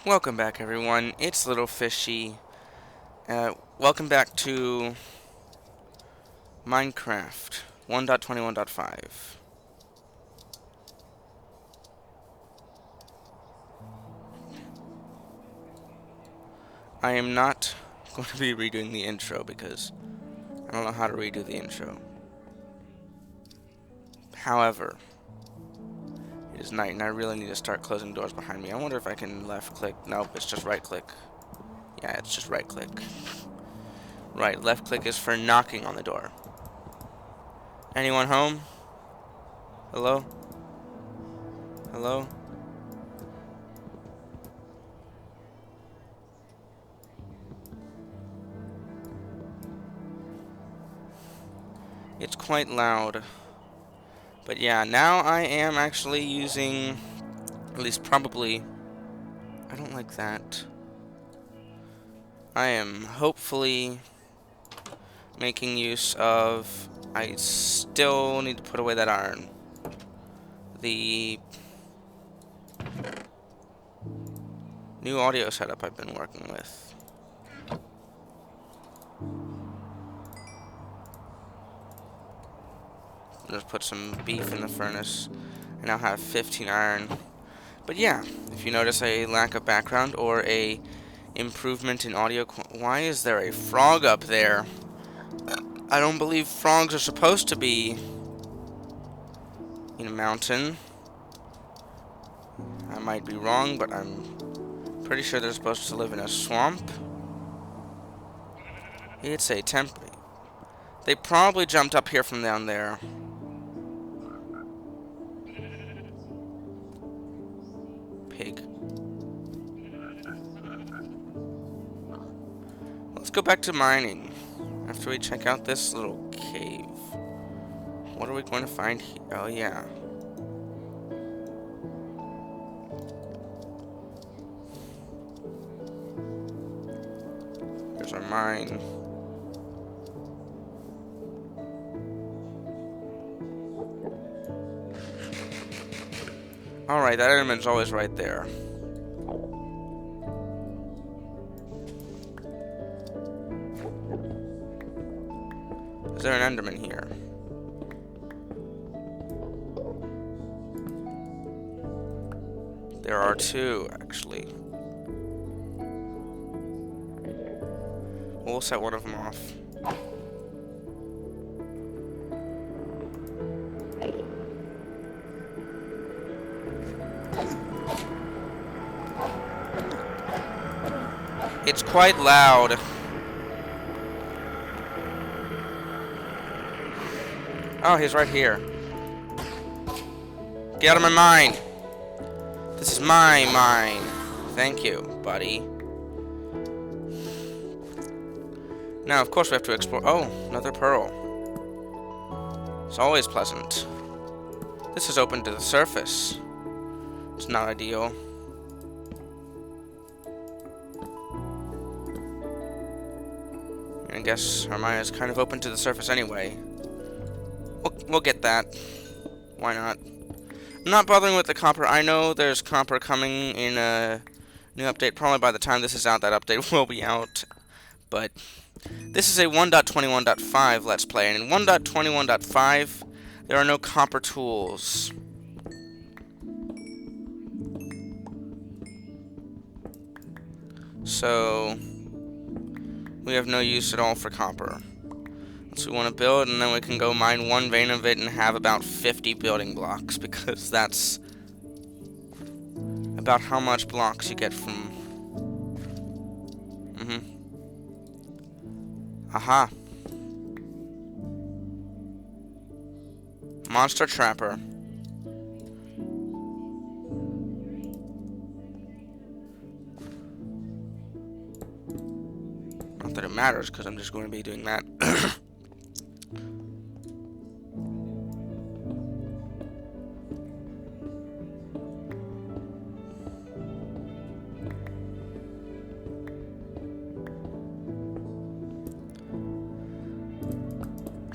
Welcome back, everyone. It's Little Fishy. Welcome back to Minecraft 1.21.5. I am not going to be redoing the intro because I don't know how to redo the intro. However, it is night and I really need to start closing doors behind me. I wonder if I can left click. Nope, it's just right click. Yeah, it's just right click. Right, left click is for knocking on the door. Anyone home? Hello? Hello? It's quite loud. But yeah, now I am actually using, at least probably, I don't like that. I am hopefully making use of, I still need to put away that iron. The new audio setup I've been working with. Just put some beef in the furnace. I now have 15 iron. But yeah, if you notice a lack of background or a improvement in audio, why is there a frog up there? I don't believe frogs are supposed to be in a mountain. I might be wrong, but I'm pretty sure they're supposed to live in a swamp. It's a temp. They probably jumped up here from down there. Pig. Let's go back to mining after we check out this little cave. What are we going to find here? Oh, yeah. There's our mine. Alright, that enderman's always right there. Is there an enderman here? There are two, actually. We'll set one of them off. It's quite loud. Oh, he's right here. Get out of my mine. This is my mine. Thank you, buddy. Now, of course, we have to explore. Oh, another pearl. It's always pleasant. This is open to the surface. It's not ideal. I guess Hermione is kind of open to the surface anyway. We'll get that. Why not? I'm not bothering with the copper. I know there's copper coming in a new update. Probably by the time this is out, that update will be out. But this is a 1.21.5 Let's Play. And in 1.21.5, there are no copper tools. So we have no use at all for copper. So we want to build, and then we can go mine one vein of it and have about 50 building blocks, because that's about how much blocks you get from... Aha. Monster Trapper. Not that it matters, because I'm just going to be doing that.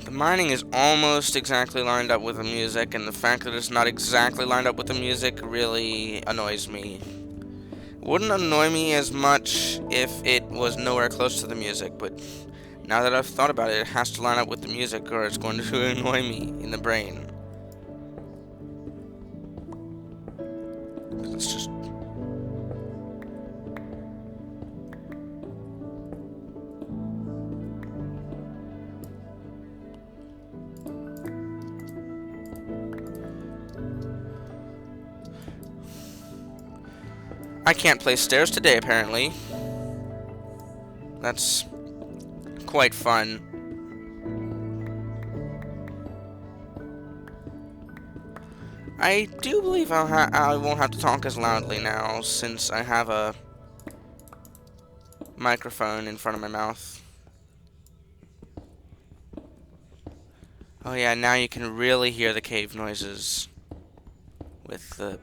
The mining is almost exactly lined up with the music, and the fact that it's not exactly lined up with the music really annoys me. Wouldn't annoy me as much if it was nowhere close to the music, but now that I've thought about it, it has to line up with the music or it's going to annoy me in the brain. It's just... I can't play stairs today, apparently. That's quite fun. I do believe I won't have to talk as loudly now, since I have a microphone in front of my mouth. Oh yeah, now you can really hear the cave noises with the...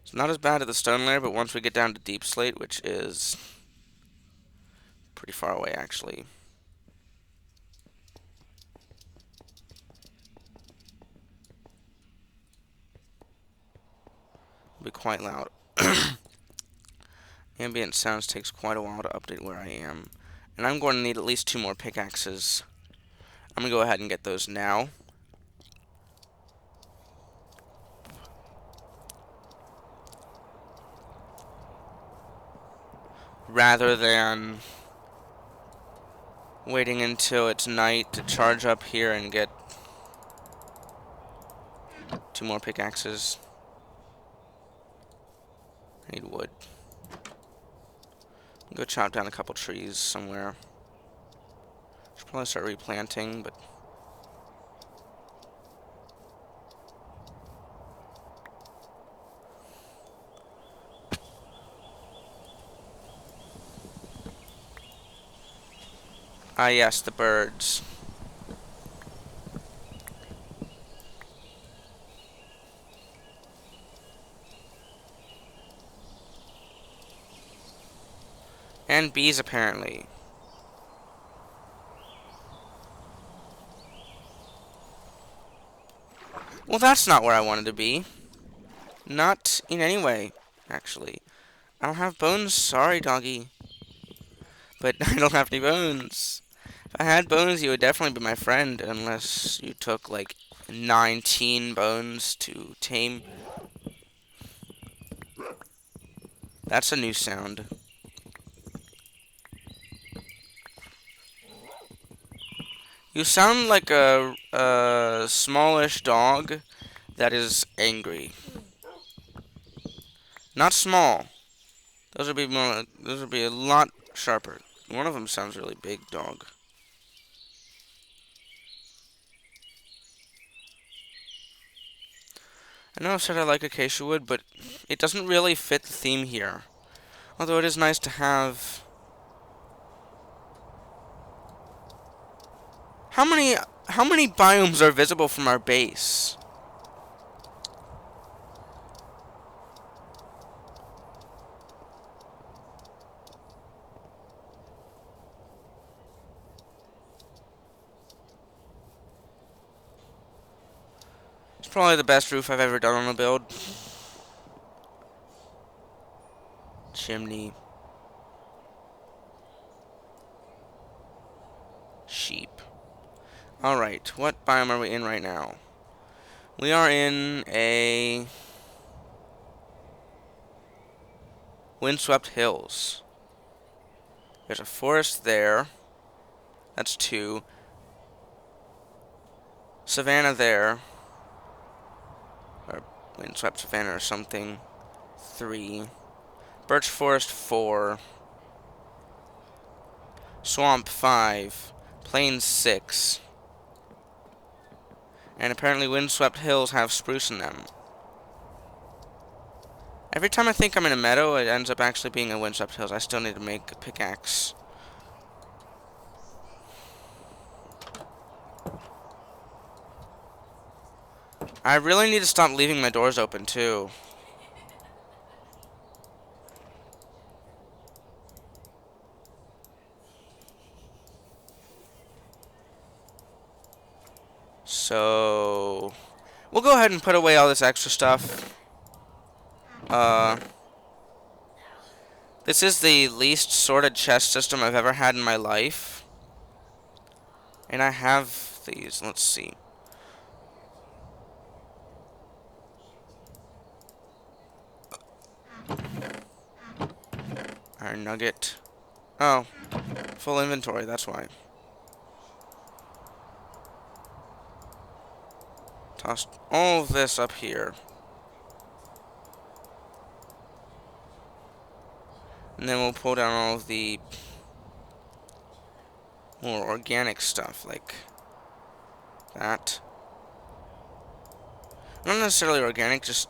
It's not as bad at the stone layer, but once we get down to deep slate, which is pretty far away actually. It'll be quite loud. Ambient Sounds takes quite a while to update where I am. And I'm going to need at least 2 more pickaxes. I'm going to go ahead and get those now. Rather than waiting until it's night to charge up here and get 2 more pickaxes. I need wood. Go chop down a couple trees somewhere. Should probably start replanting, but... Ah yes, the birds. And bees, apparently. Well, that's not where I wanted to be. Not in any way, actually. I don't have bones. Sorry, doggy. But I don't have any bones. If I had bones, you would definitely be my friend, unless you took, like, 19 bones to tame. That's a new sound. You sound like a smallish dog that is angry. Not small. Those would be more. Those would be a lot sharper. One of them sounds really big, dog. I know I've said I like acacia wood, but it doesn't really fit the theme here. Although it is nice to have. How many biomes are visible from our base? It's probably the best roof I've ever done on a build. Chimney. Sheep. Alright, what biome are we in right now? We are in a windswept hills. There's a forest there. That's 2. Savanna there. Or windswept savanna or something. 3. Birch forest 4. Swamp 5. Plains 6. And apparently windswept hills have spruce in them. Every time I think I'm in a meadow, it ends up actually being a windswept hills. I still need to make a pickaxe. I really need to stop leaving my doors open, too. So we'll go ahead and put away all this extra stuff. This is the least sorted chest system I've ever had in my life. And I have these. Let's see. Iron nugget. Oh, full inventory, that's why. Tossed all of this up here. And then we'll pull down all of the more organic stuff, like that. Not necessarily organic, just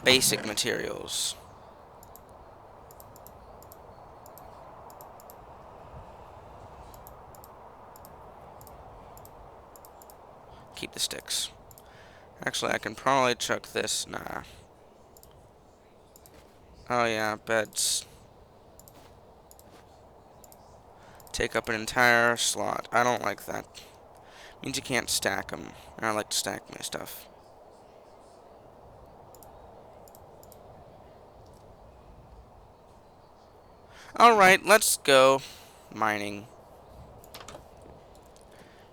basic materials. Keep the sticks. Actually, I can probably chuck this. Nah. Oh yeah, beds. Take up an entire slot. I don't like that. Means you can't stack them. And I like to stack my stuff. Alright, let's go mining.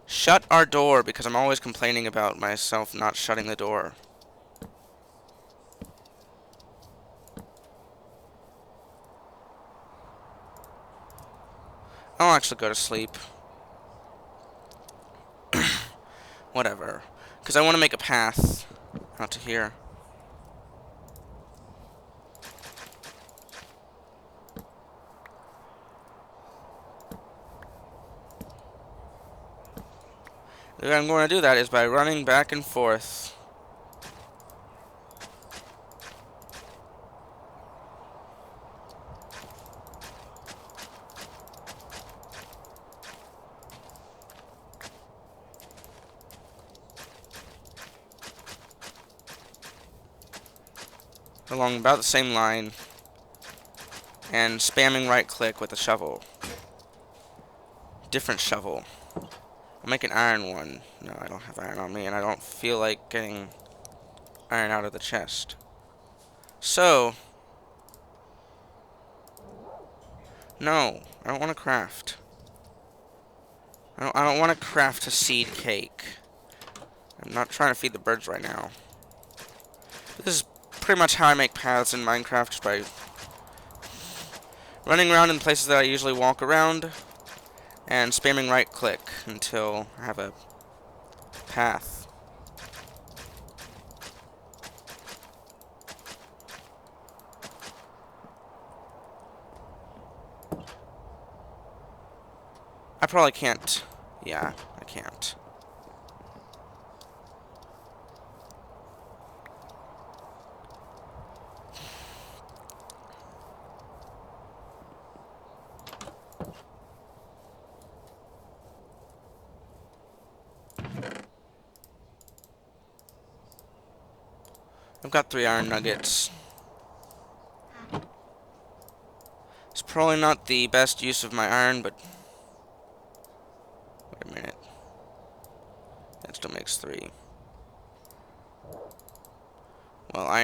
Shut our door, because I'm always complaining about myself not shutting the door. I'll actually go to sleep. Whatever. Because I want to make a path out to here. The way I'm going to do that is by running back and forth. Along about the same line. And spamming right click with the shovel. Different shovel. I'll make an iron one. No, I don't have iron on me, and I don't feel like getting iron out of the chest. So, no, I don't want to craft. I don't want to craft a seed cake. I'm not trying to feed the birds right now. This is pretty much how I make paths in Minecraft, just by running around in places that I usually walk around, and spamming right click until I have a path. I probably can't. Yeah, I can't. I've got 3 iron nuggets. It's probably not the best use of my iron, but wait a minute. That still makes 3. Well, I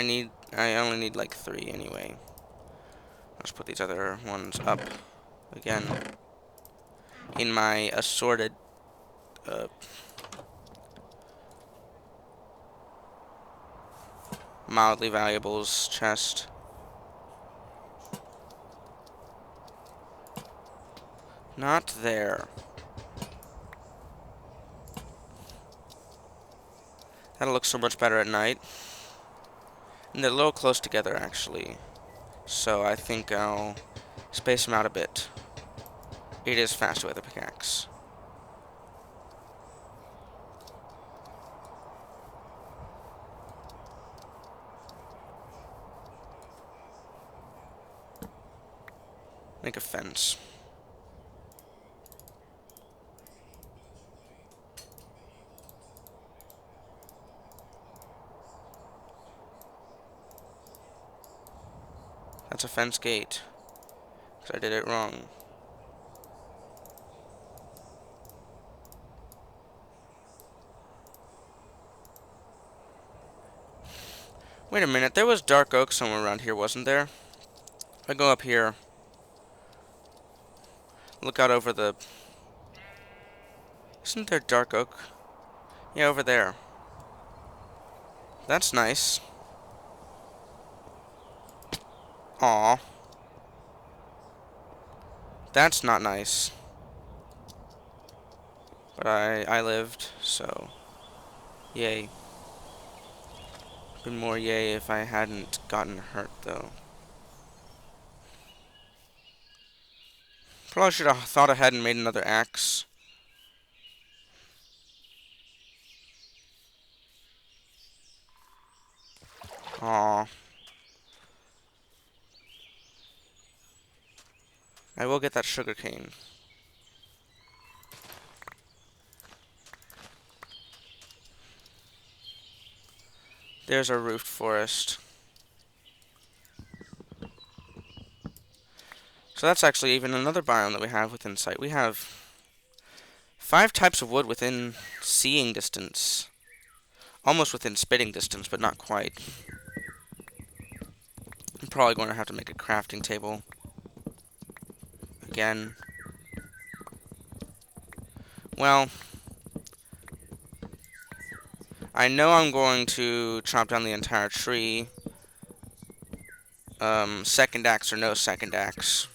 only need like 3 anyway. Let's put these other ones up again in my assorted mildly valuables chest. Not there. That'll look so much better at night. And they're a little close together, actually. So I think I'll space them out a bit. It is faster with a pickaxe. Make a fence. That's a fence gate. Because I did it wrong. Wait a minute, there was dark oak somewhere around here, wasn't there? If I go up here, look out over the... Isn't there dark oak? Yeah, over there. That's nice. Aw. That's not nice. But I lived, so... Yay. Been more yay if I hadn't gotten hurt, though. Probably should have thought ahead and made another axe. Aw. I will get that sugarcane. There's our roofed forest. So that's actually even another biome that we have within sight. We have 5 types of wood within seeing distance. Almost within spitting distance, but not quite. I'm probably going to have to make a crafting table. Again. Well, I know I'm going to chop down the entire tree. Second axe or no second axe.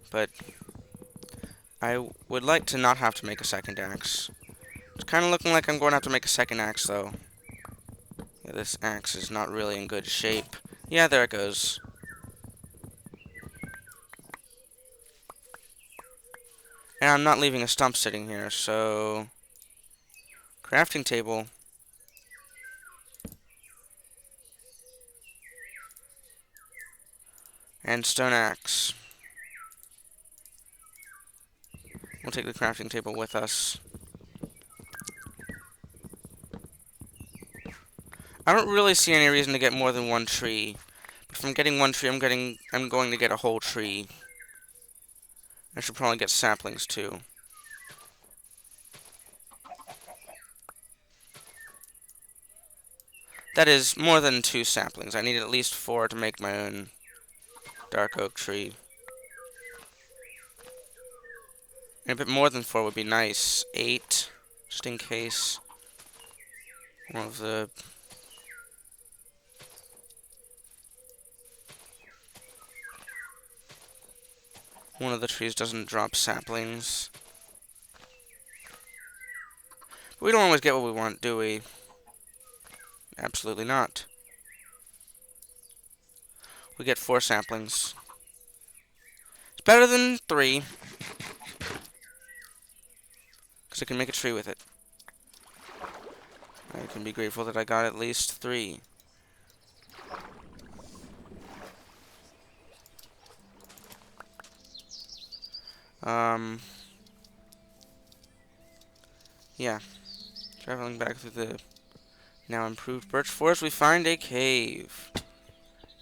But I would like to not have to make a second axe. It's kind of looking like I'm going to have to make a second axe, though. Yeah, this axe is not really in good shape. Yeah, there it goes. And I'm not leaving a stump sitting here, so... Crafting table. And stone axe. We'll take the crafting table with us. I don't really see any reason to get more than one tree. But if I'm getting one tree, I'm going to get a whole tree. I should probably get saplings too. That is more than 2 saplings. I need at least 4 to make my own dark oak tree. And a bit more than 4 would be nice. 8, just in case. One of the... One of the trees doesn't drop saplings. But we don't always get what we want, do we? Absolutely not. We get 4 saplings. It's better than 3. Because I can make a tree with it. I can be grateful that I got at least 3. Yeah. Traveling back through the now improved birch forest, we find a cave.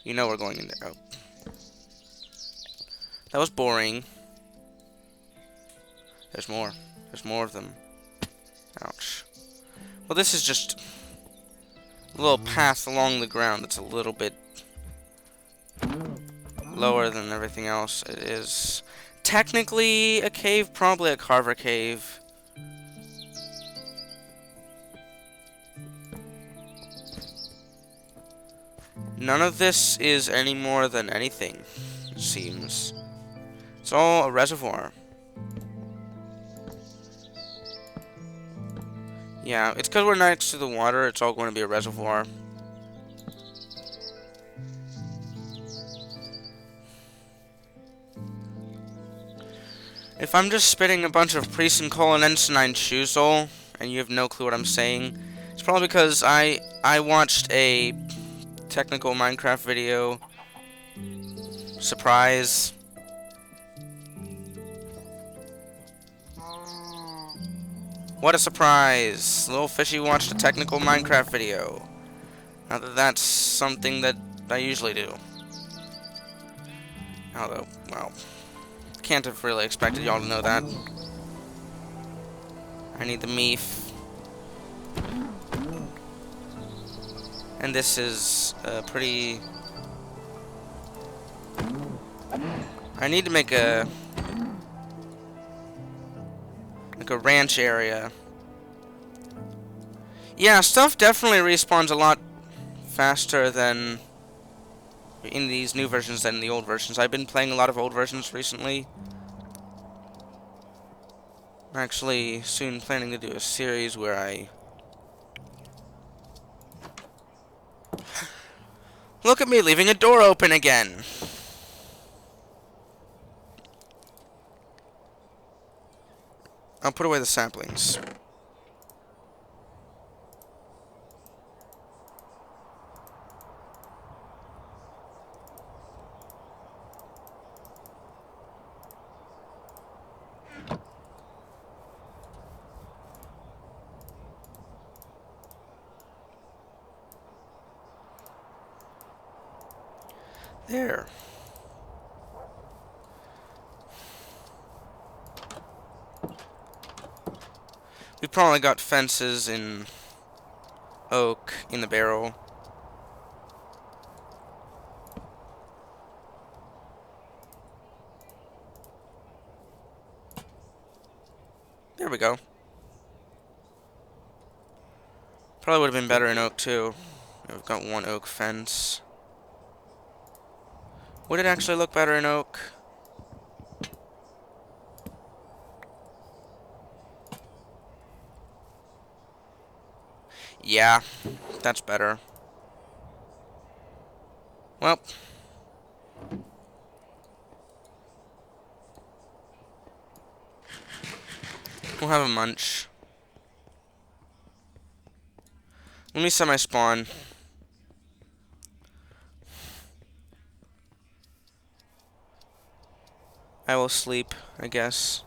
You know we're going in there. Oh. That was boring. There's more. There's more of them. Ouch. Well, this is just a little path along the ground that's a little bit lower than everything else. It is technically a cave, probably a carver cave. None of this is any more than anything, it seems. It's all a reservoir. Yeah, it's because we're next to the water, it's all going to be a reservoir. If I'm just spitting a bunch of priest and colonensinine chusol, and you have no clue what I'm saying, it's probably because I watched a technical Minecraft video. Surprise. What a surprise! Little Fishy watched a technical Minecraft video. Not that that's something that I usually do. Although, well, can't have really expected y'all to know that. I need the meat. And this is pretty... I need to make a... like a ranch area. Yeah, stuff definitely respawns a lot faster than in these new versions than in the old versions. I've been playing a lot of old versions recently. I'm actually soon planning to do a series where I... Look at me leaving a door open again! I'll put away the saplings. There. We probably got fences in oak in the barrel. There we go. Probably would have been better in oak too. We've got one oak fence. Would it actually look better in oak? Yeah, that's better. Well. We'll have a munch. Let me semi-spawn. I will sleep, I guess.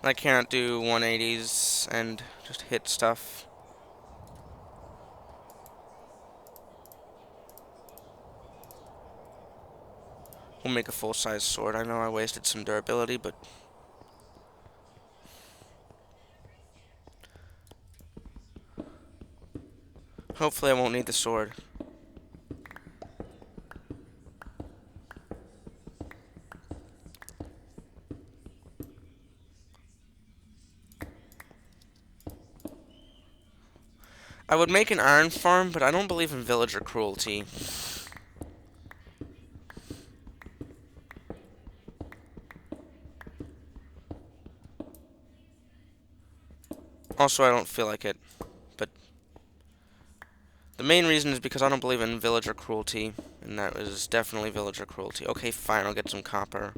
I can't do 180s and just hit stuff. We'll make a full-size sword. I know I wasted some durability, but... hopefully I won't need the sword. I would make an iron farm, but I don't believe in villager cruelty. Also, I don't feel like it, but the main reason is because I don't believe in villager cruelty, and that is definitely villager cruelty. Okay, fine, I'll get some copper.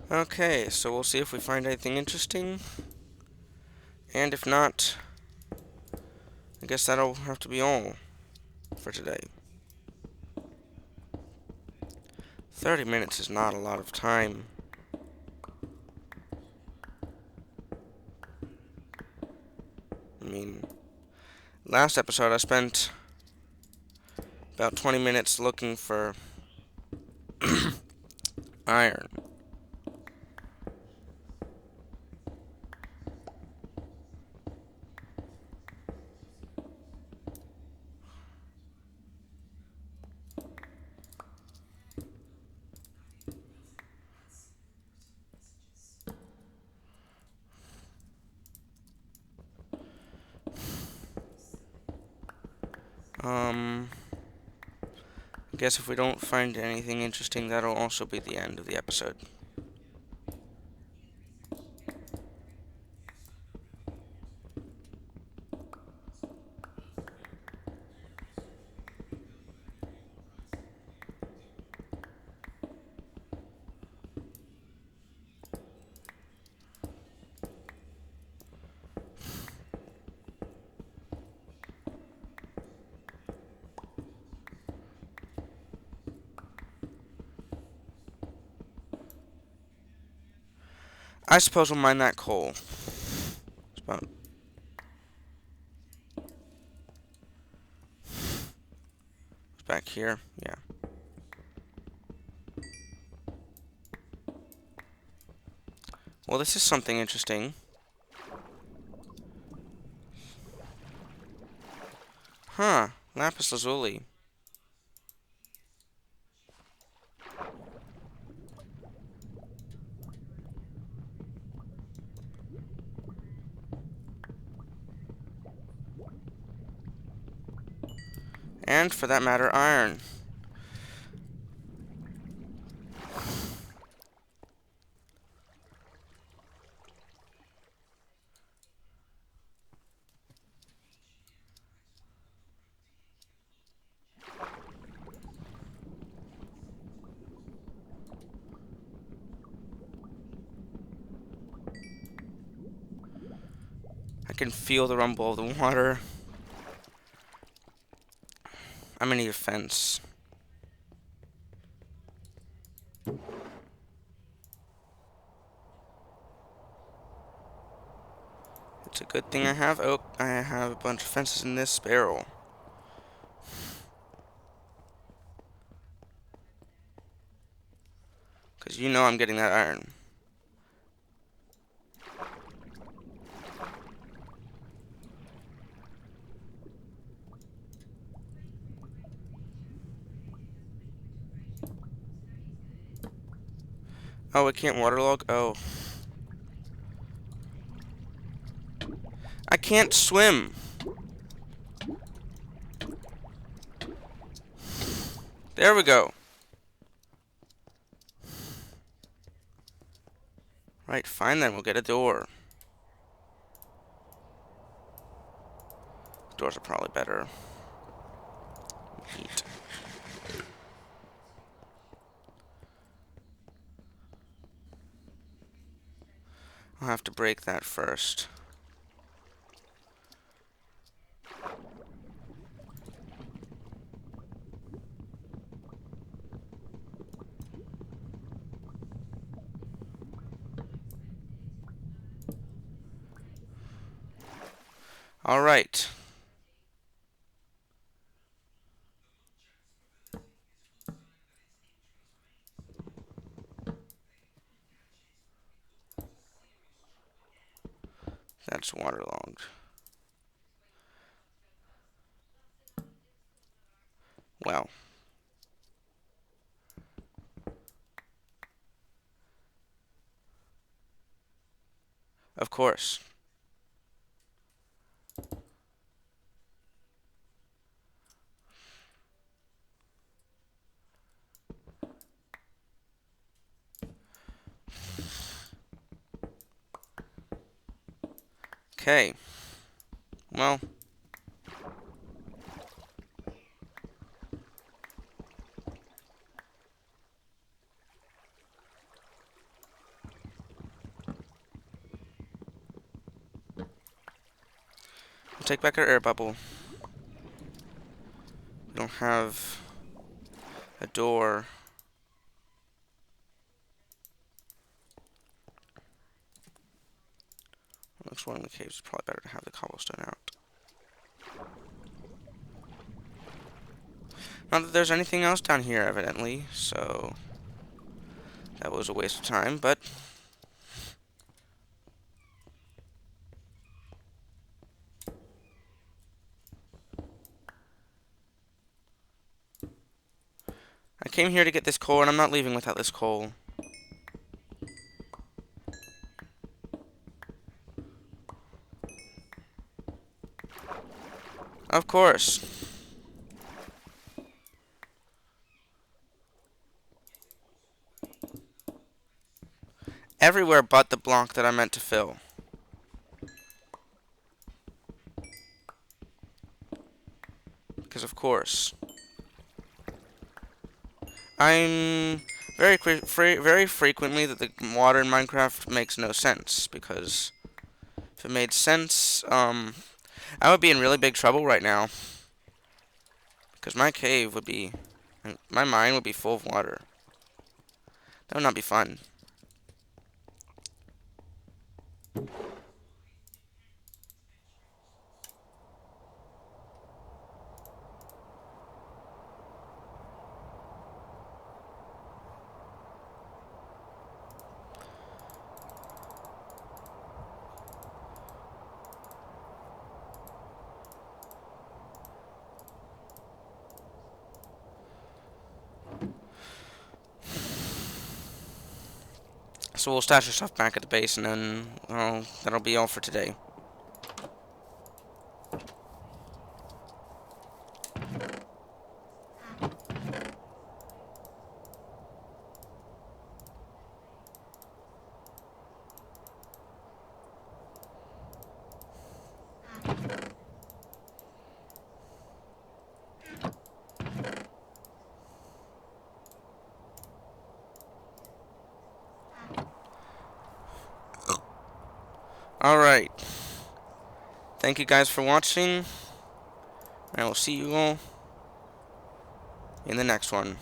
Okay, so we'll see if we find anything interesting. And if not, I guess that'll have to be all for today. 30 minutes is not a lot of time. I mean, last episode I spent about 20 minutes looking for iron. I guess if we don't find anything interesting, that'll also be the end of the episode. I suppose we'll mine that coal. It's about back here, yeah. Well, this is something interesting. Huh, lapis lazuli. And, for that matter, iron. I can feel the rumble of the water. I'm gonna need a fence. It's a good thing I have oak. I have a bunch of fences in this barrel. Because you know I'm getting that iron. Oh, it can't waterlog? Oh. I can't swim. There we go. Right, fine then, we'll get a door. Doors are probably better. Heat. I'll have to break that first. All right. That's waterlogged. Well. Of course. Okay. Well. We'll take back our air bubble. We don't have a door. exploring the caves, it's probably better to have the cobblestone out. Not that there's anything else down here, evidently, so that was a waste of time, but I came here to get this coal, and I'm not leaving without this coal. Of course. Everywhere but the block that I meant to fill. Because of course. I'm very frequently that the water in Minecraft makes no sense, because if it made sense, I would be in really big trouble right now. Because my cave would be, my mine would be full of water. That would not be fun. So we'll stash our stuff back at the base, and then, well, that'll be all for today. Alright. Thank you guys for watching. I will see you all in the next one.